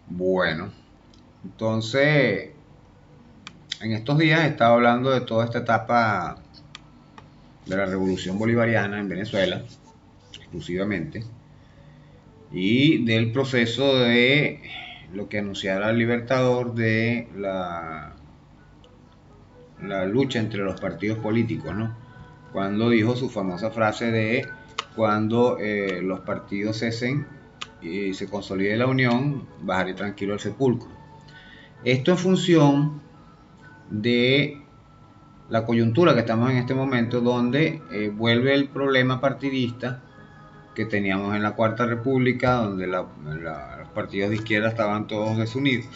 Bueno, entonces en estos días he estado hablando de toda esta etapa de la revolución bolivariana en Venezuela, exclusivamente, y del proceso de lo que anunciara el Libertador de la lucha entre los partidos políticos, ¿no? Cuando dijo su famosa frase de cuando los partidos cesen y se consolide la unión, bajaré tranquilo al sepulcro. Esto en función de la coyuntura que estamos en este momento, donde vuelve el problema partidista que teníamos en la Cuarta República, donde los partidos de izquierda estaban todos desunidos.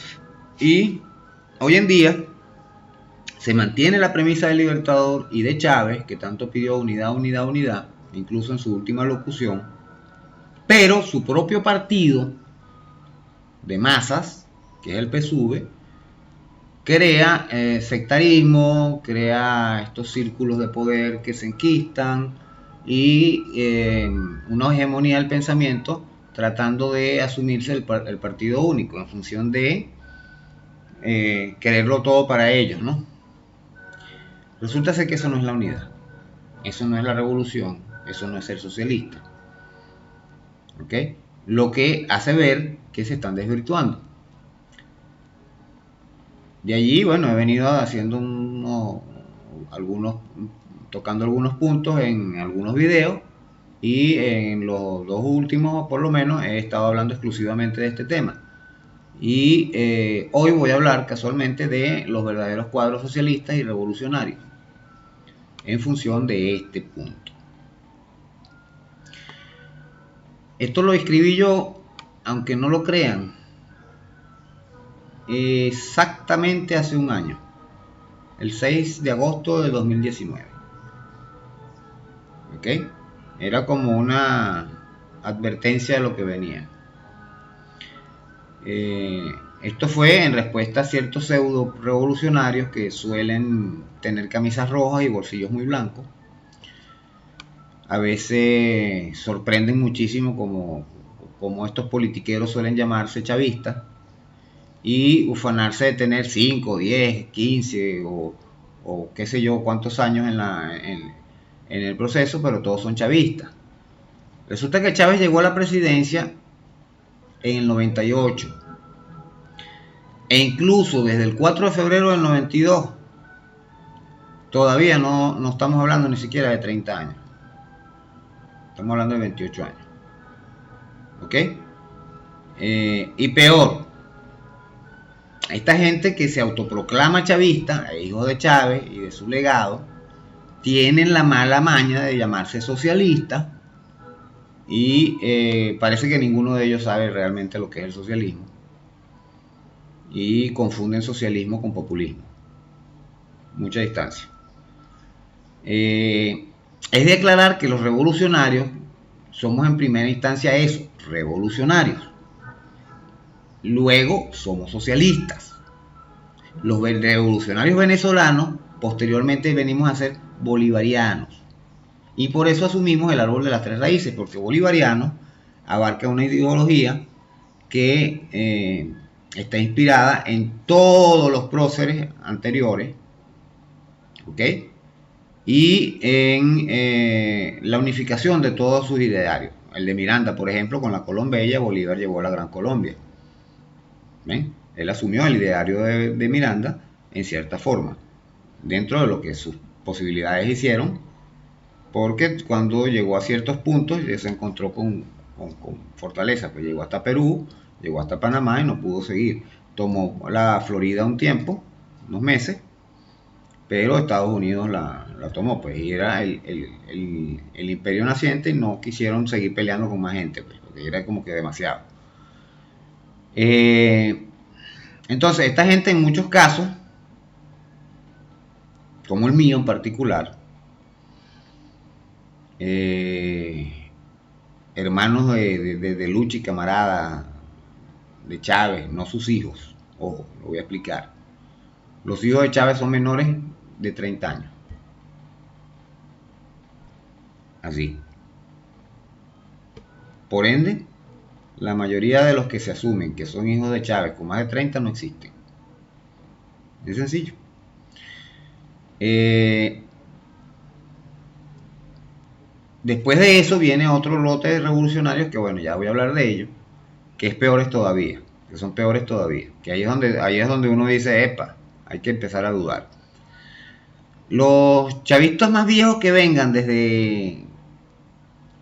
Y hoy en día se mantiene la premisa del Libertador y de Chávez, que tanto pidió unidad, unidad, unidad, incluso en su última locución, pero su propio partido de masas, que es el PSUV, crea sectarismo, crea estos círculos de poder que se enquistan y una hegemonía del pensamiento tratando de asumirse el partido único en función de quererlo todo para ellos, ¿no? Resulta ser que eso no es la unidad, eso no es la revolución, eso no es ser socialista, ¿ok? Lo que hace ver que se están desvirtuando. De allí, bueno, he venido haciendo tocando algunos puntos en algunos videos y en los dos últimos, por lo menos, he estado hablando exclusivamente de este tema. Y hoy voy a hablar casualmente de los verdaderos cuadros socialistas y revolucionarios en función de este punto. Esto lo escribí yo, aunque no lo crean, exactamente hace un año, el 6 de agosto de 2019. ¿Ok? Era como una advertencia de lo que venía. Esto fue en respuesta a ciertos pseudo revolucionarios que suelen tener camisas rojas y bolsillos muy blancos. A veces sorprenden muchísimo como estos politiqueros suelen llamarse chavistas y ufanarse de tener 5, 10, 15 o qué sé yo cuántos años en el proceso, pero todos son chavistas. Resulta que Chávez llegó a la presidencia en el 98 e incluso desde el 4 de febrero del 92 todavía no estamos hablando ni siquiera de 30 años, estamos hablando de 28 años, ¿ok? Y peor, esta gente que se autoproclama chavista, hijos de Chávez y de su legado, tienen la mala maña de llamarse socialistas y parece que ninguno de ellos sabe realmente lo que es el socialismo y confunden socialismo con populismo. Mucha distancia. Es de aclarar que los revolucionarios somos en primera instancia eso, revolucionarios. Luego somos socialistas. Los revolucionarios venezolanos posteriormente venimos a ser bolivarianos. Y por eso asumimos el árbol de las tres raíces, porque bolivariano abarca una ideología que está inspirada en todos los próceres anteriores, ¿ok? Y en la unificación de todos sus idearios. El de Miranda, por ejemplo, con la Colombella, Bolívar llevó a la Gran Colombia. ¿Ven? Él asumió el ideario de Miranda en cierta forma, dentro de lo que sus posibilidades hicieron, porque cuando llegó a ciertos puntos se encontró con fortaleza, pues llegó hasta Perú, llegó hasta Panamá y no pudo seguir. Tomó la Florida un tiempo, unos meses, pero Estados Unidos la tomó, pues, y era el imperio naciente y no quisieron seguir peleando con más gente, pues, porque era como que demasiado. Entonces, esta gente en muchos casos, como el mío en particular, hermanos de lucha y camarada de Chávez, no sus hijos, ojo, lo voy a explicar. Los hijos de Chávez son menores de 30 años. Así. Por ende, la mayoría de los que se asumen que son hijos de Chávez con más de 30 no existen. Es sencillo. Después de eso viene otro lote de revolucionarios que, bueno, ya voy a hablar de ellos, que es peores todavía, que son peores todavía, que ahí es donde uno dice, epa, hay que empezar a dudar. Los chavistas más viejos que vengan desde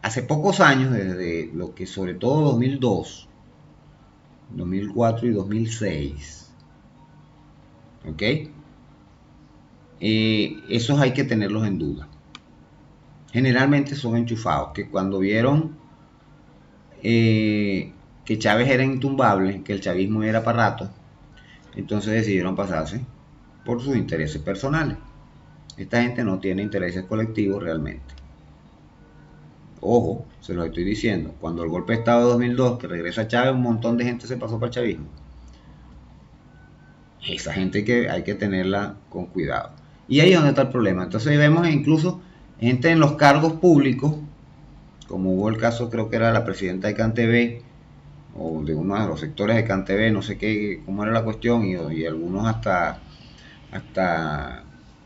hace pocos años, desde lo que sobre todo 2002, 2004 y 2006, ¿ok? Esos hay que tenerlos en duda. Generalmente son enchufados, que cuando vieron que Chávez era intumbable, que el chavismo era para rato, entonces decidieron pasarse por sus intereses personales. Esta gente no tiene intereses colectivos realmente. Ojo, se los estoy diciendo, cuando el golpe de Estado de 2002, que regresa Chávez, un montón de gente se pasó para el chavismo. Esa gente que hay que tenerla con cuidado. Y ahí es donde está el problema. Entonces vemos incluso gente en los cargos públicos, como hubo el caso, creo que era la presidenta de CanTV, o de uno de los sectores de CanTV, no sé qué, cómo era la cuestión, y algunos hasta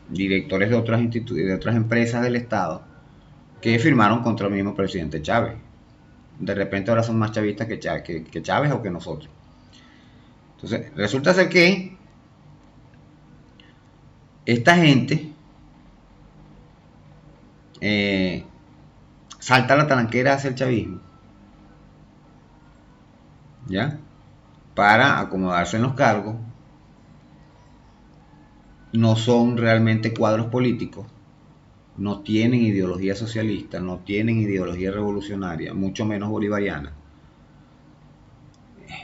directores de otras empresas del Estado, que firmaron contra el mismo presidente Chávez. De repente ahora son más chavistas que Chávez o que nosotros. Entonces, resulta ser que esta gente salta la talanquera hacia el chavismo, ¿ya? Para acomodarse en los cargos. No son realmente cuadros políticos, no tienen ideología socialista, no tienen ideología revolucionaria, mucho menos bolivariana.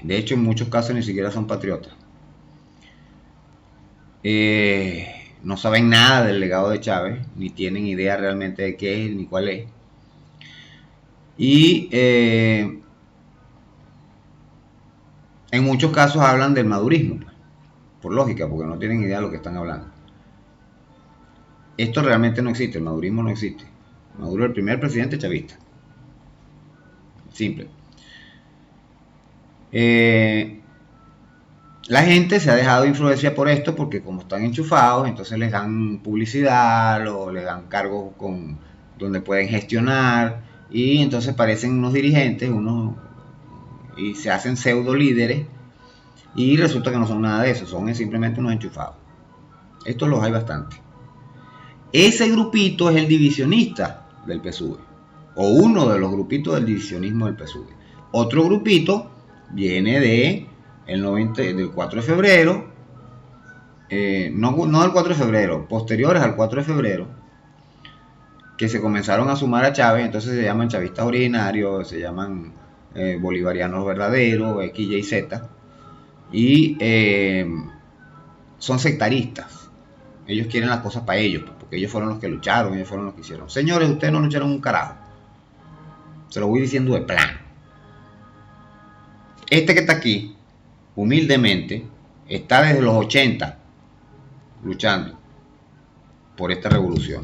De hecho, en muchos casos ni siquiera son patriotas. No saben nada del legado de Chávez, ni tienen idea realmente de qué es ni cuál es. Y en muchos casos hablan del madurismo, pues, por lógica, porque no tienen idea de lo que están hablando. Esto realmente no existe, el madurismo no existe. Maduro es el primer presidente chavista. Simple. La gente se ha dejado influenciar por esto porque como están enchufados, entonces les dan publicidad o les dan cargos donde pueden gestionar y entonces parecen unos dirigentes y se hacen pseudo líderes y resulta que no son nada de eso, son simplemente unos enchufados. Estos los hay bastante. Ese grupito es el divisionista del PSUV, o uno de los grupitos del divisionismo del PSUV. Otro grupito viene del 4 de febrero, no del 4 de febrero, posteriores al 4 de febrero, que se comenzaron a sumar a Chávez, entonces se llaman chavistas originarios, se llaman bolivarianos verdaderos, X, Y, Z, y son sectaristas. Ellos quieren las cosas para ellos, porque ellos fueron los que lucharon, ellos fueron los que hicieron. Señores, ustedes no lucharon un carajo. Se lo voy diciendo de plano. Este que está aquí, humildemente, está desde los 80 luchando por esta revolución.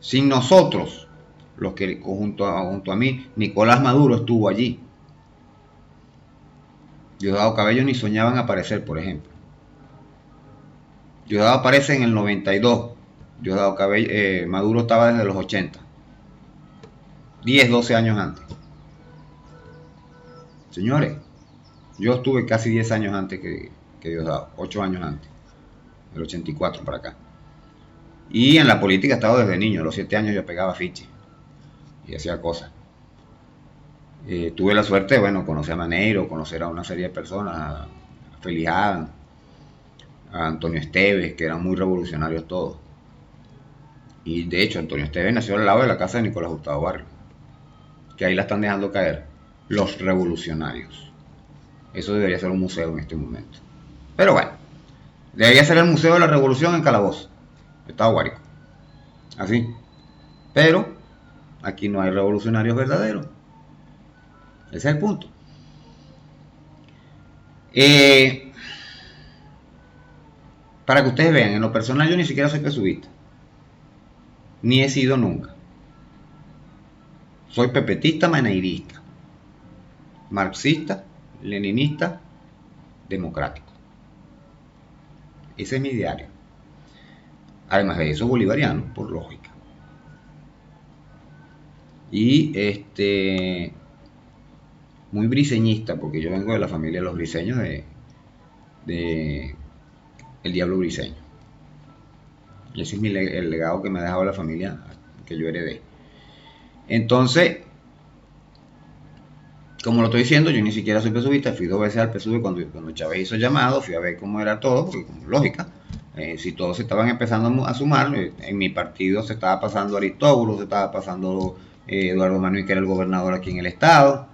Sin nosotros, los que junto a mí, Nicolás Maduro estuvo allí. Diosdado Cabello ni soñaban aparecer, por ejemplo. Diosdado aparece en el 92. Diosdado Cabello, Maduro estaba desde los 80. 10, 12 años antes. Señores, yo estuve casi 10 años antes que Diosdado, 8 años antes, del 84 para acá. Y en la política he estado desde niño, a los 7 años yo pegaba fiches y hacía cosas. Tuve la suerte de, bueno, conocer a Maneiro, conocer a una serie de personas, a Félix Adam, a Antonio Esteves, que eran muy revolucionarios todos. Y de hecho, Antonio Esteves nació al lado de la casa de Nicolás Gustavo Barrio, que ahí la están dejando caer, los revolucionarios. Eso debería ser un museo en este momento. Pero bueno, debería ser el Museo de la Revolución en Calabozo, Estado Guárico. Así. Pero aquí no hay revolucionarios verdaderos. Ese es el punto. Para que ustedes vean, en lo personal yo ni siquiera soy pesubista. Ni he sido nunca. Soy pepetista maneirista. marxista, leninista, democrático. Ese es mi diario. Además de eso, bolivariano, por lógica. Y muy briseñista, porque yo vengo de la familia de los briseños, de el diablo briseño. Y ese es el legado que me ha dejado la familia que yo heredé. Entonces, como lo estoy diciendo, yo ni siquiera soy PSUVista, fui 2 veces al PSUV cuando Chávez hizo llamado, fui a ver cómo era todo, porque como lógica, si todos se estaban empezando a sumar, en mi partido se estaba pasando Aristóbulo, se estaba pasando Eduardo Manuel, que era el gobernador aquí en el estado.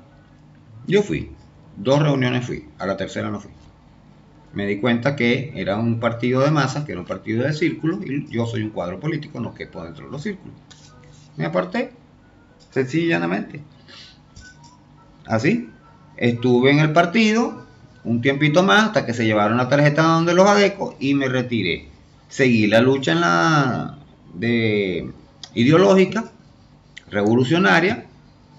Yo fui, 2 reuniones fui, a la tercera no fui. Me di cuenta que era un partido de masas, que era un partido de círculos, y yo soy un cuadro político, no quepo dentro de los círculos. Me aparté, sencillamente. Así, estuve en el partido un tiempito más hasta que se llevaron la tarjeta donde los adecos y me retiré. Seguí la lucha ideológica, revolucionaria,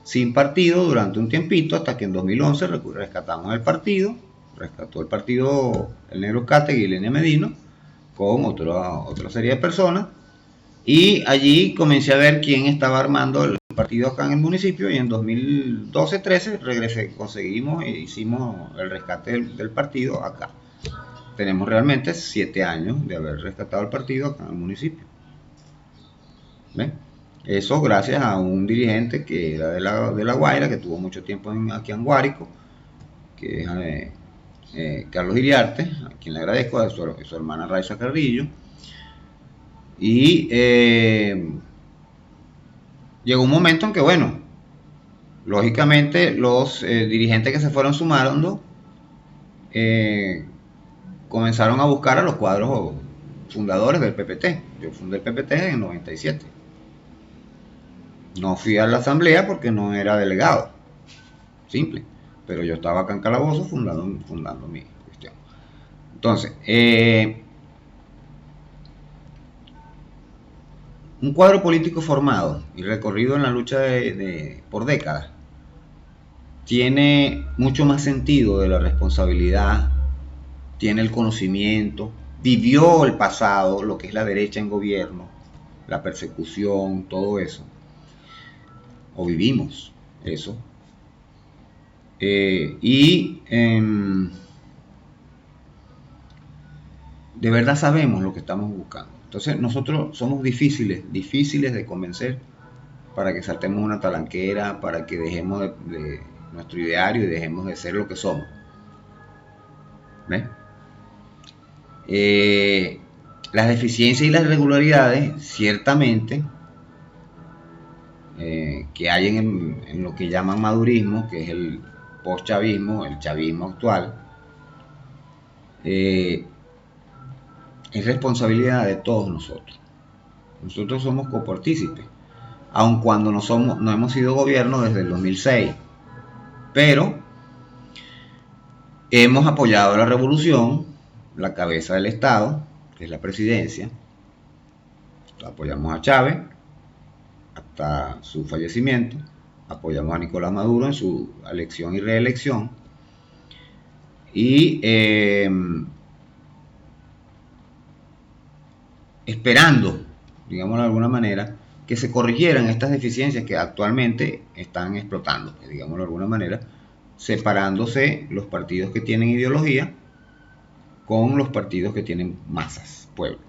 sin partido durante un tiempito hasta que en 2011 rescatamos el partido, rescató el partido el Negro Cátegui y Lenia Medino con otra serie de personas, y allí comencé a ver quién estaba armando el partido acá en el municipio, y en 2012-13 regresé, conseguimos e hicimos el rescate del partido acá. Tenemos realmente 7 años de haber rescatado el partido acá en el municipio. ¿Ven? Eso gracias a un dirigente que era de la Guaira, que tuvo mucho tiempo aquí en Guárico, que es Carlos Iriarte, a quien le agradezco, a su hermana Raiza Carrillo. Y llegó un momento en que, bueno, lógicamente los dirigentes que se fueron sumando comenzaron a buscar a los cuadros fundadores del PPT. Yo fundé el PPT en el 97. No fui a la asamblea porque no era delegado, simple, pero yo estaba acá en Calabozo fundando mi cuestión. Entonces, un cuadro político formado y recorrido en la lucha por décadas tiene mucho más sentido de la responsabilidad, tiene el conocimiento, vivió el pasado, lo que es la derecha en gobierno, la persecución, todo eso, o vivimos eso, y de verdad sabemos lo que estamos buscando. Entonces nosotros somos difíciles de convencer para que saltemos una talanquera, para que dejemos de nuestro ideario y dejemos de ser lo que somos. ¿Ves? Las deficiencias y las irregularidades, ciertamente, que hay en lo que llaman madurismo, que es el post-chavismo, el chavismo actual, es responsabilidad de todos nosotros. Nosotros somos copartícipes, aun cuando no hemos sido gobierno desde el 2006, pero hemos apoyado la revolución, la cabeza del Estado, que es la presidencia. Apoyamos a Chávez hasta su fallecimiento, apoyamos a Nicolás Maduro en su elección y reelección, y esperando, digámoslo de alguna manera, que se corrigieran estas deficiencias que actualmente están explotando, digámoslo de alguna manera, separándose los partidos que tienen ideología con los partidos que tienen masas, pueblo.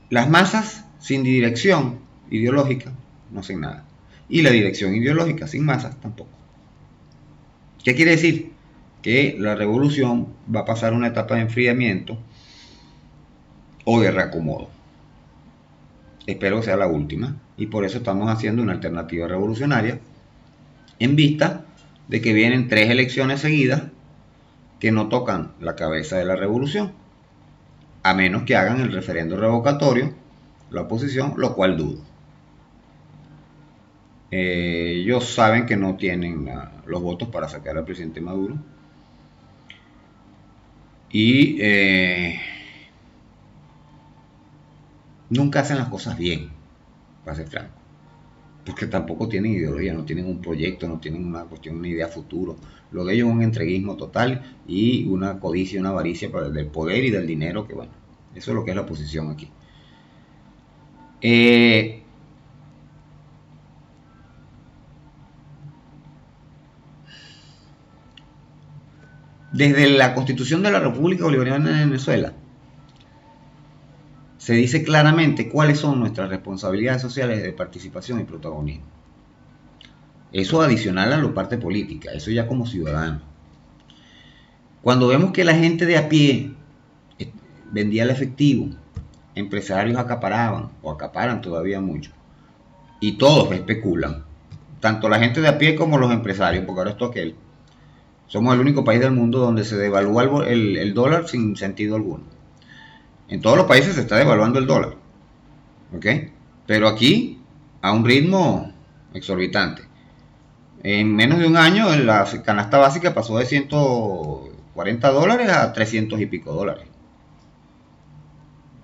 Las masas sin dirección ideológica no hacen nada, y la dirección ideológica sin masas tampoco. ¿Qué quiere decir? Que la revolución va a pasar una etapa de enfriamiento o de reacomodo. Espero que sea la última, y por eso estamos haciendo una alternativa revolucionaria en vista de que vienen 3 elecciones seguidas que no tocan la cabeza de la revolución, a menos que hagan el referendo revocatorio la oposición, lo cual dudo. Ellos saben que no tienen los votos para sacar al presidente Maduro, y nunca hacen las cosas bien, para ser franco. porque tampoco tienen ideología, no tienen un proyecto, no tienen una cuestión, una idea futuro. Lo de ellos es un entreguismo total y una codicia, una avaricia del poder y del dinero, que bueno, eso es lo que es la oposición aquí. Eh, Desde la Constitución de la República Bolivariana de Venezuela se dice claramente cuáles son nuestras responsabilidades sociales de participación y protagonismo. Eso adicional a la parte política, eso ya como ciudadano. Cuando vemos que la gente de a pie vendía el efectivo, empresarios acaparaban o acaparan todavía mucho, y todos especulan, tanto la gente de a pie como los empresarios, porque ahora esto aquel. Somos el único país del mundo donde se devalúa el dólar sin sentido alguno. En todos los países se está devaluando el dólar, ¿ok? Pero aquí a un ritmo exorbitante. En menos de un año la canasta básica pasó de $140 a 300 y pico dólares.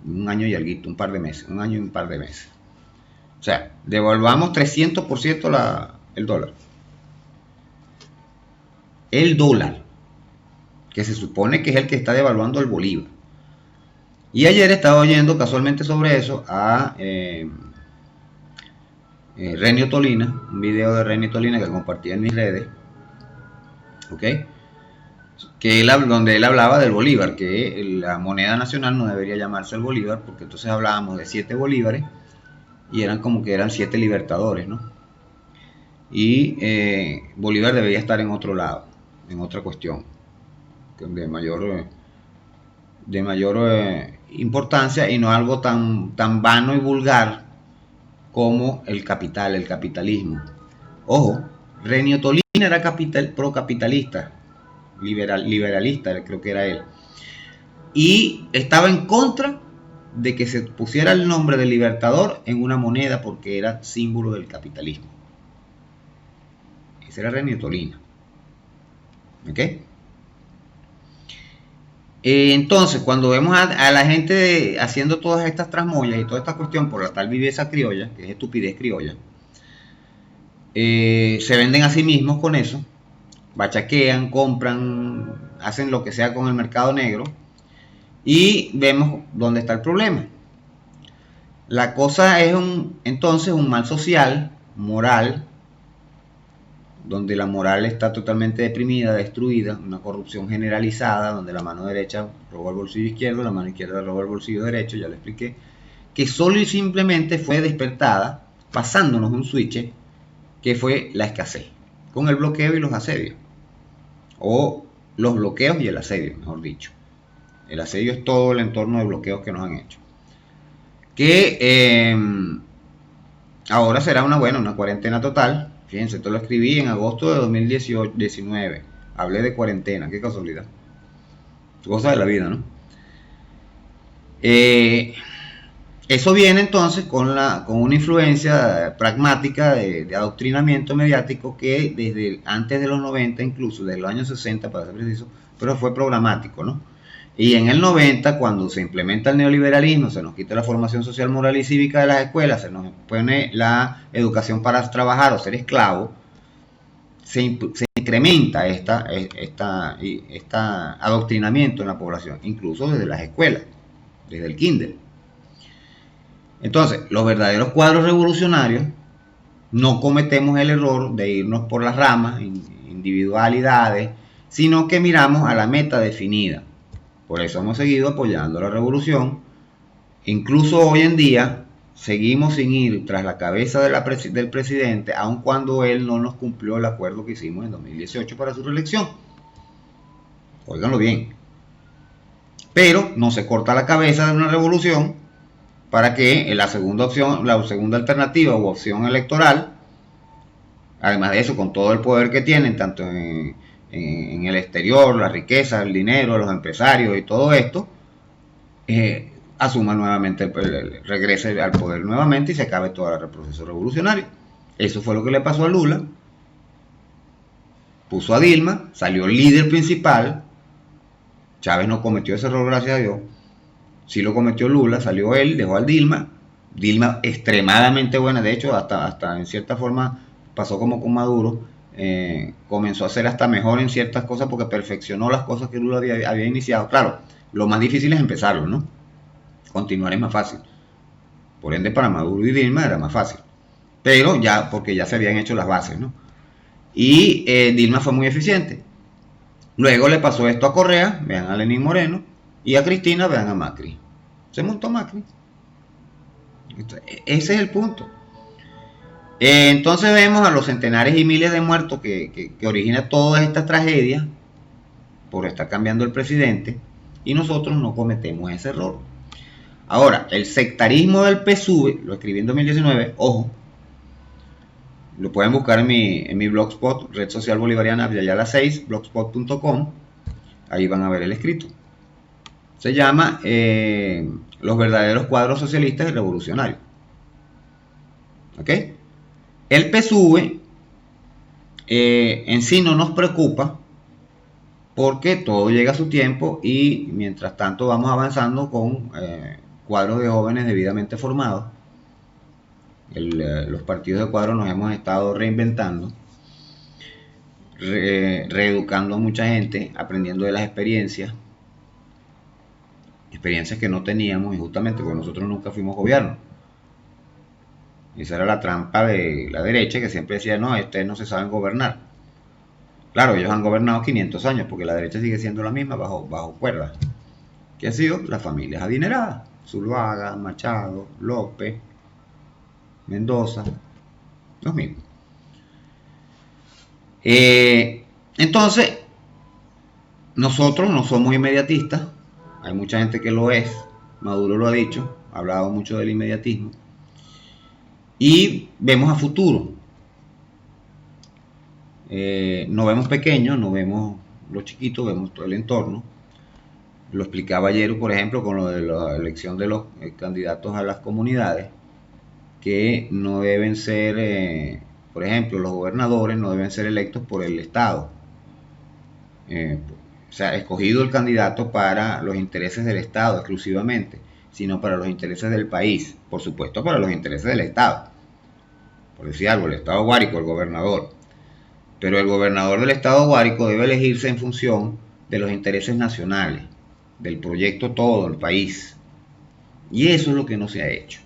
Un año y algo, un par de meses, un año y un par de meses. O sea, devaluamos 300% el dólar. El dólar, que se supone que es el que está devaluando el bolívar. Y ayer estaba oyendo casualmente sobre eso a Renio Tolina, un video de Renio Tolina que compartí en mis redes, ¿ok? Donde él hablaba del bolívar, que la moneda nacional no debería llamarse el bolívar, porque entonces hablábamos de 7 bolívares y eran como que eran 7 libertadores, ¿no? Y Bolívar debería estar en otro lado, en otra cuestión, de mayor importancia y no algo tan vano y vulgar como el capital, el capitalismo. Ojo, Renio Tolina era procapitalista, liberalista, creo que era él. Y estaba en contra de que se pusiera el nombre de Libertador en una moneda porque era símbolo del capitalismo. Ese era Renio Tolina. ¿Ok? Entonces, cuando vemos a la gente haciendo todas estas trasmoyas y toda esta cuestión por la tal viveza criolla, que es estupidez criolla, se venden a sí mismos con eso, bachaquean, compran, hacen lo que sea con el mercado negro y vemos dónde está el problema. La cosa es entonces un mal social, moral, donde la moral está totalmente deprimida, destruida, una corrupción generalizada, donde la mano derecha roba el bolsillo izquierdo, la mano izquierda roba el bolsillo derecho, ya lo expliqué, que solo y simplemente fue despertada pasándonos un switch que fue la escasez, con el bloqueo y los asedios, o los bloqueos y el asedio, mejor dicho. El asedio es todo el entorno de bloqueos que nos han hecho. Que ahora será una cuarentena total. Fíjense, esto lo escribí en agosto de 2019. Hablé de cuarentena, qué casualidad. Cosa de la vida, ¿no? Eso viene entonces con una influencia pragmática de adoctrinamiento mediático que desde antes de los 90, incluso desde los años 60 para ser preciso, pero fue programático, ¿no? Y en el 90, cuando se implementa el neoliberalismo, se nos quita la formación social, moral y cívica de las escuelas, se nos pone la educación para trabajar o ser esclavo, se incrementa este adoctrinamiento en la población, incluso desde las escuelas, desde el kinder. Entonces, los verdaderos cuadros revolucionarios no cometemos el error de irnos por las ramas, individualidades, sino que miramos a la meta definida. Por eso hemos seguido apoyando la revolución. Incluso hoy en día seguimos sin ir tras la cabeza del presidente, aun cuando él no nos cumplió el acuerdo que hicimos en 2018 para su reelección. Óiganlo bien. Pero no se corta la cabeza de una revolución para que la segunda opción, la segunda alternativa u opción electoral, además de eso, con todo el poder que tienen, tanto en el exterior, la riqueza, el dinero, los empresarios y todo esto, asuma nuevamente, regrese al poder nuevamente y se acabe todo el proceso revolucionario. Eso fue lo que le pasó a Lula. Puso a Dilma, salió el líder principal. Chávez no cometió ese error, gracias a Dios. Sí lo cometió Lula, salió él, dejó a Dilma, Dilma extremadamente buena, de hecho hasta en cierta forma pasó como con Maduro, comenzó a ser hasta mejor en ciertas cosas porque perfeccionó las cosas que Lula había iniciado. Claro, lo más difícil es empezarlo, ¿no? Continuar es más fácil. Por ende, para Maduro y Dilma era más fácil. Pero ya, porque ya se habían hecho las bases, ¿no? Y Dilma fue muy eficiente. Luego le pasó esto a Correa, vean a Lenín Moreno, y a Cristina, vean a Macri. Se montó Macri. Ese es el punto. Entonces vemos a los centenares y miles de muertos que origina todas estas tragedias por estar cambiando el presidente, y nosotros no cometemos ese error. Ahora, el sectarismo del PSUV, lo escribí en 2019, ojo, lo pueden buscar en mi blogspot, Red Social Bolivariana Abya 6, blogspot.com, ahí van a ver el escrito. Se llama Los verdaderos cuadros socialistas y revolucionarios. ¿Ok? El PSUV en sí no nos preocupa porque todo llega a su tiempo y mientras tanto vamos avanzando con cuadros de jóvenes debidamente formados. Los partidos de cuadros nos hemos estado reinventando, reeducando a mucha gente, aprendiendo de las experiencias que no teníamos, y justamente porque nosotros nunca fuimos gobierno. Esa era la trampa de la derecha, que siempre decía, no, ustedes no se saben gobernar. Claro, ellos han gobernado 500 años, porque la derecha sigue siendo la misma bajo cuerda. ¿Qué ha sido? Las familias adineradas. Zuluaga, Machado, López, Mendoza, los mismos. Entonces, nosotros no somos inmediatistas. Hay mucha gente que lo es. Maduro lo ha dicho, ha hablado mucho del inmediatismo. Y vemos a futuro. No vemos pequeños, no vemos los chiquitos, vemos todo el entorno. Lo explicaba ayer, por ejemplo, con lo de la elección de los candidatos a las comunidades, que no deben ser, por ejemplo, los gobernadores no deben ser electos por el Estado. O sea, escogido el candidato para los intereses del Estado exclusivamente, sino para los intereses del país, por supuesto para los intereses del Estado. Por decir algo, el Estado Guárico, el gobernador. Pero el gobernador del Estado Guárico debe elegirse en función de los intereses nacionales, del proyecto todo, el país. Y eso es lo que no se ha hecho.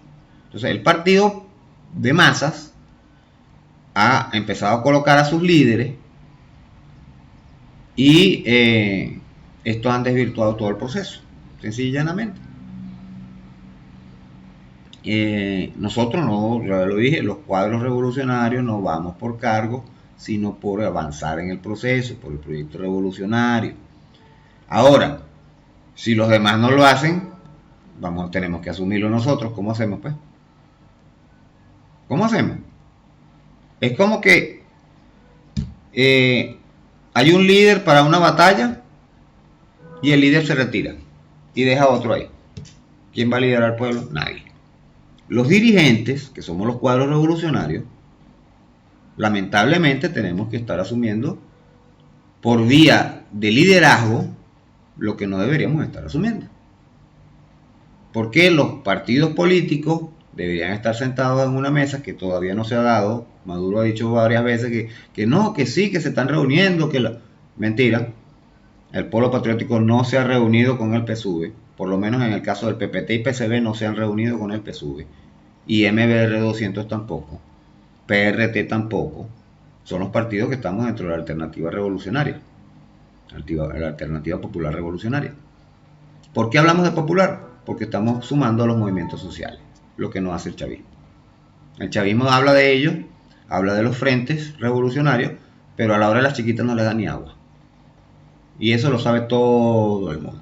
Entonces, el partido de masas ha empezado a colocar a sus líderes y estos han desvirtuado todo el proceso, sencillamente. Nosotros no, ya lo dije, los cuadros revolucionarios no vamos por cargo, sino por avanzar en el proceso, por el proyecto revolucionario. Ahora, si los demás no lo hacen, tenemos que asumirlo nosotros. ¿Cómo hacemos, pues? ¿Cómo hacemos? Es como que hay un líder para una batalla y el líder se retira y deja a otro ahí. ¿Quién va a liderar al pueblo? Nadie. Los dirigentes, que somos los cuadros revolucionarios, lamentablemente tenemos que estar asumiendo por vía de liderazgo lo que no deberíamos estar asumiendo. Porque los partidos políticos deberían estar sentados en una mesa que todavía no se ha dado. Maduro ha dicho varias veces que no, que sí, que se están reuniendo, Mentira. El Polo Patriótico no se ha reunido con el PSUV. Por lo menos en el caso del PPT y PCB no se han reunido con el PSUV. Y MBR 200 tampoco. PRT tampoco. Son los partidos que estamos dentro de la alternativa revolucionaria. La alternativa popular revolucionaria. ¿Por qué hablamos de popular? Porque estamos sumando a los movimientos sociales, lo que no hace el chavismo. El chavismo habla de ellos, habla de los frentes revolucionarios, pero a la hora de las chiquitas no les da ni agua. Y eso lo sabe todo el mundo.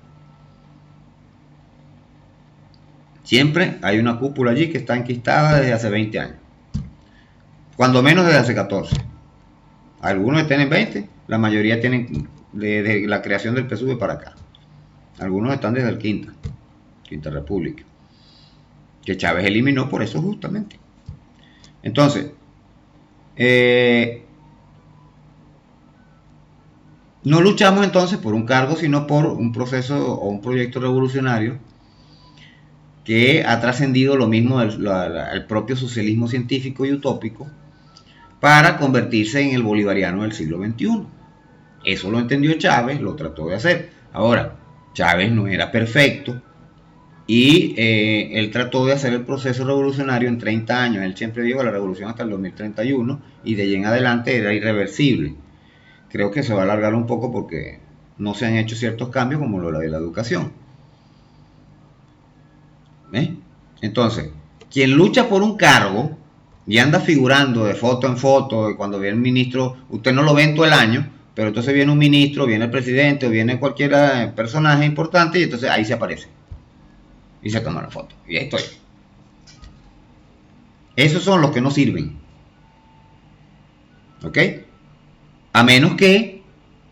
Siempre hay una cúpula allí que está enquistada desde hace 20 años. Cuando menos desde hace 14. Algunos tienen 20, la mayoría tienen desde la creación del PSUV para acá. Algunos están desde el Quinta República, que Chávez eliminó por eso justamente. Entonces, no luchamos entonces por un cargo, sino por un proceso o un proyecto revolucionario que ha trascendido lo mismo el propio socialismo científico y utópico para convertirse en el bolivariano del siglo XXI. Eso lo entendió Chávez, lo trató de hacer. Ahora, Chávez no era perfecto y él trató de hacer el proceso revolucionario en 30 años. Él siempre dijo la revolución hasta el 2031 y de allí en adelante era irreversible. Creo que se va a alargar un poco porque no se han hecho ciertos cambios como lo de la educación. ¿Eh? Entonces, quien lucha por un cargo y anda figurando de foto en foto, y cuando viene un ministro, usted no lo ve en todo el año, pero entonces viene un ministro, viene el presidente o viene cualquier personaje importante y entonces ahí se aparece y se toma la foto. Y ahí estoy. Esos son los que no sirven. ¿Ok? A menos que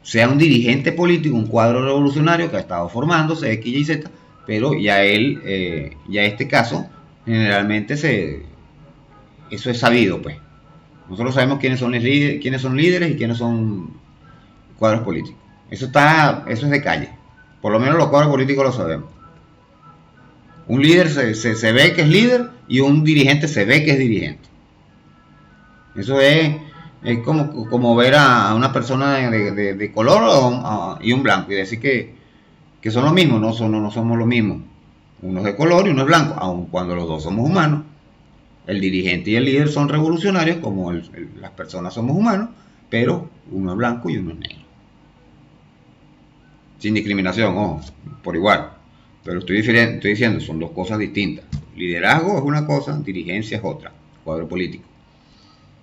sea un dirigente político, un cuadro revolucionario que ha estado formándose, X, Y, Z, pero ya él, ya este caso, generalmente eso es sabido, pues. Nosotros sabemos quiénes son líderes y quiénes son cuadros políticos. Eso es de calle. Por lo menos los cuadros políticos lo sabemos. Un líder se ve que es líder y un dirigente se ve que es dirigente. Eso es como ver a una persona de color y un blanco y decir que son los mismos. No somos los mismos. Uno es de color y uno es blanco, aun cuando los dos somos humanos. El dirigente y el líder son revolucionarios, como las personas somos humanos, pero uno es blanco y uno es negro. Sin discriminación, ojo, por igual. Pero estoy diciendo, son dos cosas distintas. Liderazgo es una cosa, dirigencia es otra, cuadro político.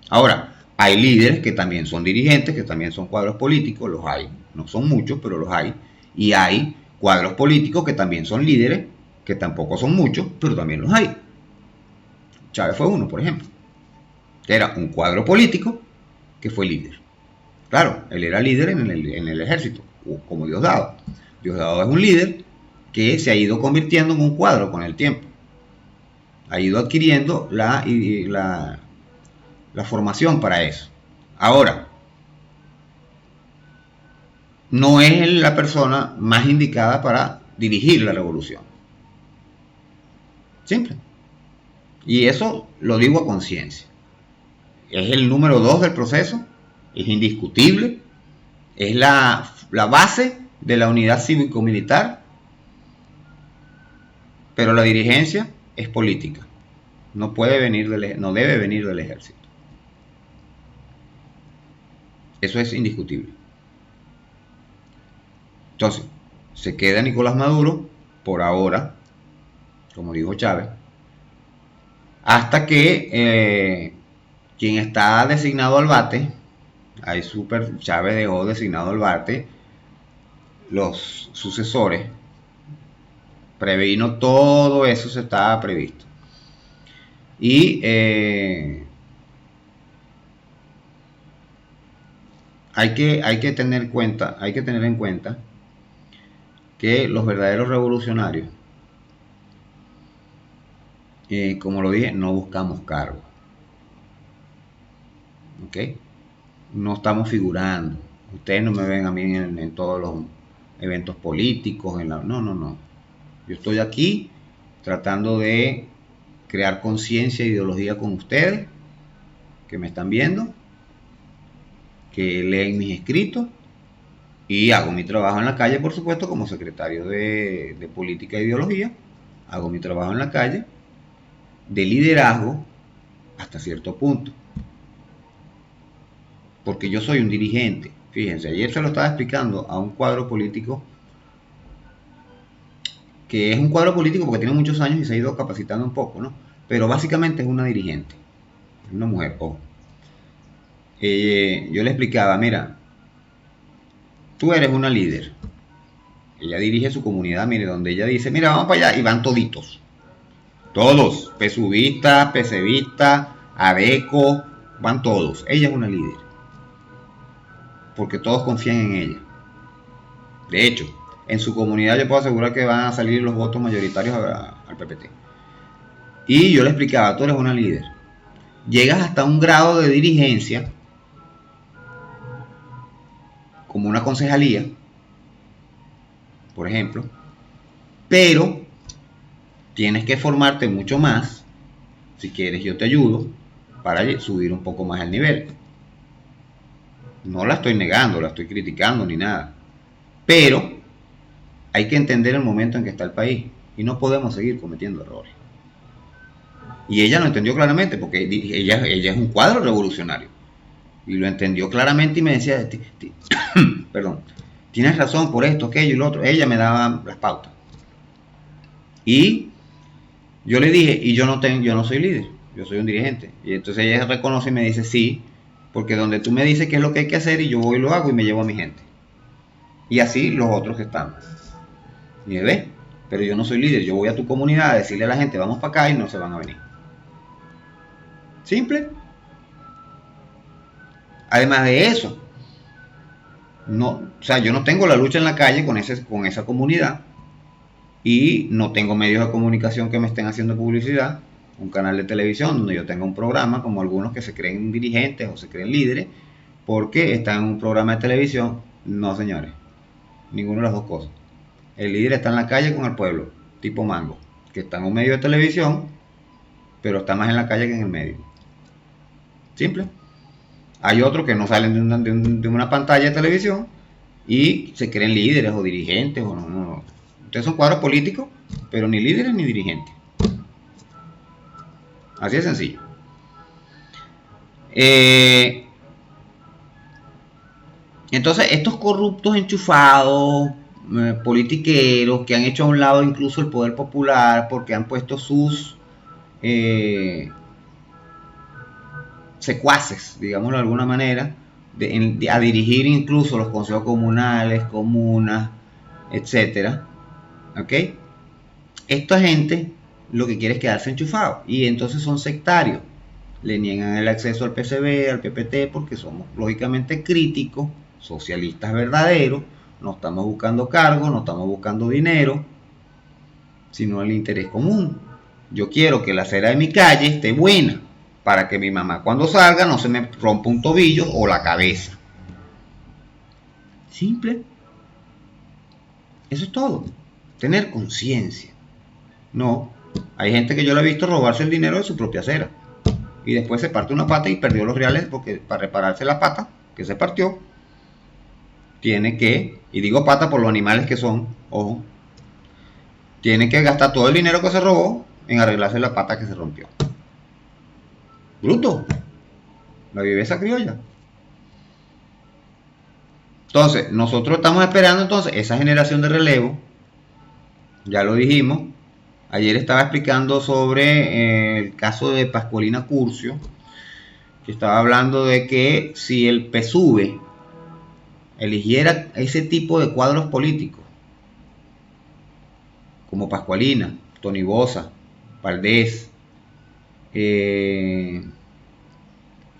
Ahora, hay líderes que también son dirigentes, que también son cuadros políticos, los hay. No son muchos, pero los hay. Y hay cuadros políticos que también son líderes, que tampoco son muchos, pero también los hay. Chávez fue uno, por ejemplo, que era un cuadro político que fue líder. Claro, él era líder en el ejército, como Diosdado. Diosdado es un líder que se ha ido convirtiendo en un cuadro con el tiempo. Ha ido adquiriendo la formación para eso. Ahora, no es la persona más indicada para dirigir la revolución. Simple. Y eso lo digo a conciencia. Es el número 2 del proceso, es indiscutible, es la base de la unidad cívico-militar, pero la dirigencia es política. No debe venir del ejército. Eso es indiscutible. Entonces, se queda Nicolás Maduro por ahora, como dijo Chávez, hasta que quien está designado al bate, Chávez dejó designado al bate los sucesores, previno todo eso, se estaba previsto. Y hay que tener en cuenta que los verdaderos revolucionarios, como lo dije, no buscamos cargos. ¿Ok? No estamos figurando. Ustedes no me ven a mí en todos los eventos políticos. No. Yo estoy aquí tratando de crear conciencia e ideología con ustedes, que me están viendo, que leen mis escritos, y hago mi trabajo en la calle, por supuesto, como secretario de política e ideología. Hago mi trabajo en la calle de liderazgo hasta cierto punto, porque yo soy un dirigente. Fíjense, ayer se lo estaba explicando a un cuadro político, que es un cuadro político porque tiene muchos años y se ha ido capacitando un poco, ¿no? Pero básicamente es una dirigente, una mujer, ojo. Yo le explicaba, mira, tú eres una líder. Ella dirige su comunidad, mire, donde ella dice, mira, vamos para allá, y van toditos. Todos, PSUvistas, PCvistas, ADECO, van todos. Ella es una líder, porque todos confían en ella. De hecho, en su comunidad yo puedo asegurar que van a salir los votos mayoritarios al PPT. Y yo le explicaba, tú eres una líder. Llegas hasta un grado de dirigencia, como una concejalía, por ejemplo, pero tienes que formarte mucho más. Si quieres, yo te ayudo para subir un poco más el nivel. No la estoy negando, la estoy criticando ni nada. Pero hay que entender el momento en que está el país y no podemos seguir cometiendo errores. Y ella lo entendió claramente porque ella es un cuadro revolucionario. Y lo entendió claramente y me decía, perdón, tienes razón por esto, aquello y lo otro. Ella me daba las pautas. Y yo le dije, y yo no soy líder, yo soy un dirigente. Y entonces ella reconoce y me dice, sí, porque donde tú me dices qué es lo que hay que hacer y yo voy y lo hago y me llevo a mi gente. Y así los otros que están. Y me ve, pero yo no soy líder, yo voy a tu comunidad a decirle a la gente, vamos para acá y no se van a venir. Simple. Además de eso, yo no tengo la lucha en la calle con esa comunidad y no tengo medios de comunicación que me estén haciendo publicidad, un canal de televisión donde yo tenga un programa, como algunos que se creen dirigentes o se creen líderes, porque están en un programa de televisión. No, señores, ninguna de las dos cosas. El líder está en la calle con el pueblo, tipo Mango, que está en un medio de televisión, pero está más en la calle que en el medio. Simple. Hay otros que no salen de una pantalla de televisión y se creen líderes o dirigentes. No. Ustedes son cuadros políticos, pero ni líderes ni dirigentes. Así de sencillo. Entonces, estos corruptos enchufados, politiqueros, que han hecho a un lado incluso el poder popular porque han puesto sus secuaces, digámoslo de alguna manera, a dirigir incluso los consejos comunales, comunas, etcétera. ¿Ok? Esta gente lo que quiere es quedarse enchufado y entonces son sectarios. Le niegan el acceso al PCB, al PPT, porque somos lógicamente críticos, socialistas verdaderos. No estamos buscando cargos, no estamos buscando dinero, sino el interés común. Yo quiero que la acera de mi calle esté buena, para que mi mamá cuando salga no se me rompa un tobillo o la cabeza. Simple. Eso es todo. Tener conciencia. No, hay gente que yo la he visto robarse el dinero de su propia acera. Y después se parte una pata y perdió los reales porque para repararse la pata que se partió, tiene que, y digo pata por los animales que son, ojo, tiene que gastar todo el dinero que se robó en arreglarse la pata que se rompió. Bruto. La viveza criolla. Entonces, nosotros estamos esperando entonces esa generación de relevo. Ya lo dijimos. Ayer estaba explicando sobre el caso de Pascualina Curcio, que estaba hablando de que si el PSUV eligiera ese tipo de cuadros políticos, como Pascualina, Tony Bosa, Valdés,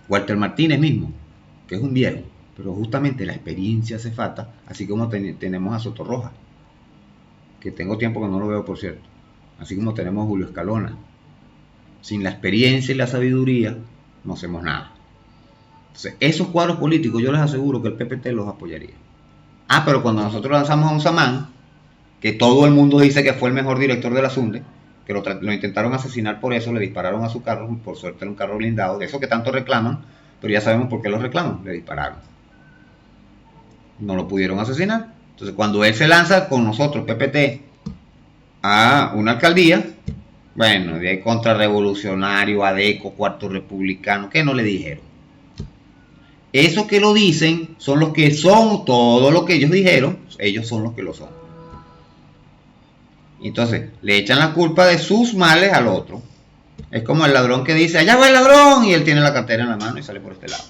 Walter Martínez mismo, que es un viejo, pero justamente la experiencia hace falta, así como tenemos a Sotorroja, que tengo tiempo que no lo veo, por cierto, así como tenemos a Julio Escalona. Sin la experiencia y la sabiduría no hacemos nada. Entonces, esos cuadros políticos yo les aseguro que el PPT los apoyaría. Pero cuando nosotros lanzamos a un Samán, que todo el mundo dice que fue el mejor director de la SUNDE, que lo intentaron asesinar por eso, le dispararon a su carro, por suerte era un carro blindado, de eso que tanto reclaman, pero ya sabemos por qué lo reclaman, le dispararon. No lo pudieron asesinar. Entonces cuando él se lanza con nosotros, PPT, a una alcaldía, bueno, de ahí contrarrevolucionario, adeco, cuarto republicano, ¿qué no le dijeron? Esos que lo dicen son los que son todo lo que ellos dijeron, ellos son los que lo son. Entonces, le echan la culpa de sus males al otro. Es como el ladrón que dice, allá va el ladrón, y él tiene la cartera en la mano y sale por este lado.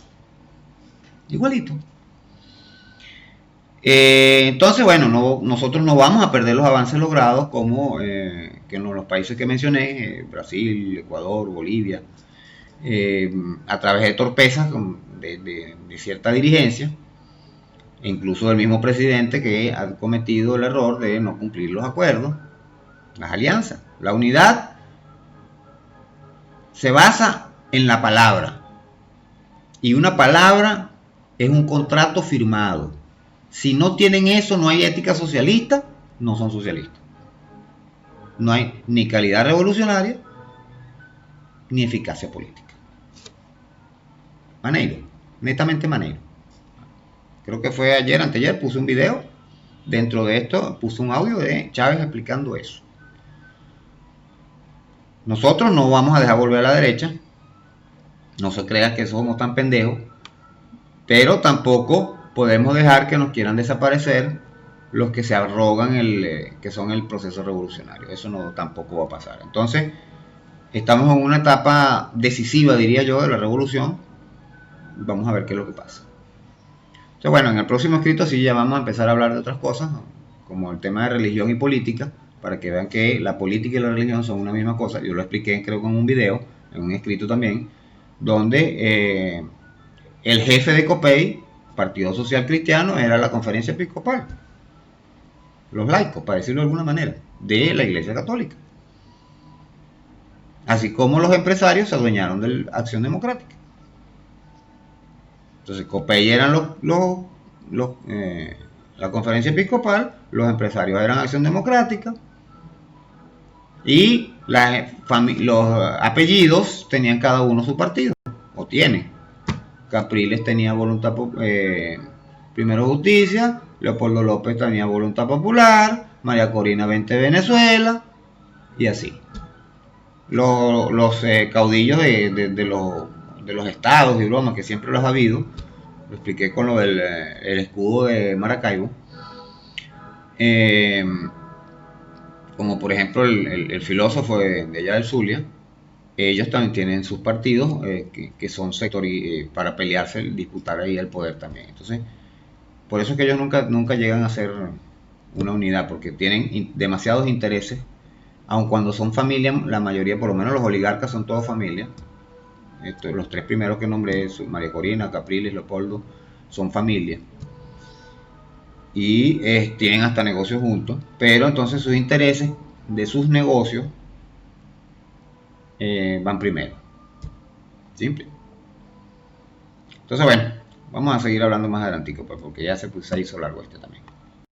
Igualito. Entonces, bueno, nosotros no vamos a perder los avances logrados como que en los países que mencioné, Brasil, Ecuador, Bolivia, a través de torpezas de cierta dirigencia, e incluso del mismo presidente que ha cometido el error de no cumplir los acuerdos, las alianzas. La unidad se basa en la palabra, y una palabra es un contrato firmado. Si no tienen eso, no hay ética socialista, no son socialistas. no hay ni calidad revolucionaria ni eficacia política. Maneiro, netamente Maneiro. Creo que fue ayer, anteayer, puse un video. Dentro de esto puse un audio de Chávez explicando eso. Nosotros no vamos a dejar volver a la derecha. No se crea que somos tan pendejos. Pero tampoco podemos dejar que nos quieran desaparecer los que se arrogan que son el proceso revolucionario. Eso no tampoco va a pasar. Entonces, estamos en una etapa decisiva, diría yo, de la revolución. Vamos a ver qué es lo que pasa. Entonces, bueno, en el próximo escrito sí ya vamos a empezar a hablar de otras cosas, ¿no? Como el tema de religión y política, para que vean que la política y la religión son una misma cosa. Yo lo expliqué, creo que en un video, en un escrito también, donde el jefe de COPEI, Partido Social Cristiano, era la conferencia episcopal, los laicos, para decirlo de alguna manera, de la Iglesia Católica. Así como los empresarios se adueñaron de la Acción Democrática. Entonces, COPEI eran la conferencia episcopal, los empresarios eran Acción Democrática, y los apellidos tenían cada uno su partido, o tienen. Capriles tenía Voluntad Primero Justicia, Leopoldo López tenía Voluntad Popular, María Corina 20 Venezuela, y así. Los caudillos de los estados y bromas, que siempre los ha habido, lo expliqué con lo del el escudo de Maracaibo, como por ejemplo el filósofo de allá del Zulia. Ellos también tienen sus partidos que son sectores para pelearse, disputar ahí el poder también. Entonces, por eso es que ellos nunca llegan a ser una unidad, porque tienen demasiados intereses, aun cuando son familias, la mayoría, por lo menos los oligarcas, son todos familias. Los tres primeros que nombré, María Corina, Capriles, Leopoldo, son familias. Y tienen hasta negocios juntos, pero entonces sus intereses de sus negocios van primero. Simple. Entonces, bueno, vamos a seguir hablando más adelantico, pues, porque ya se hizo largo este también.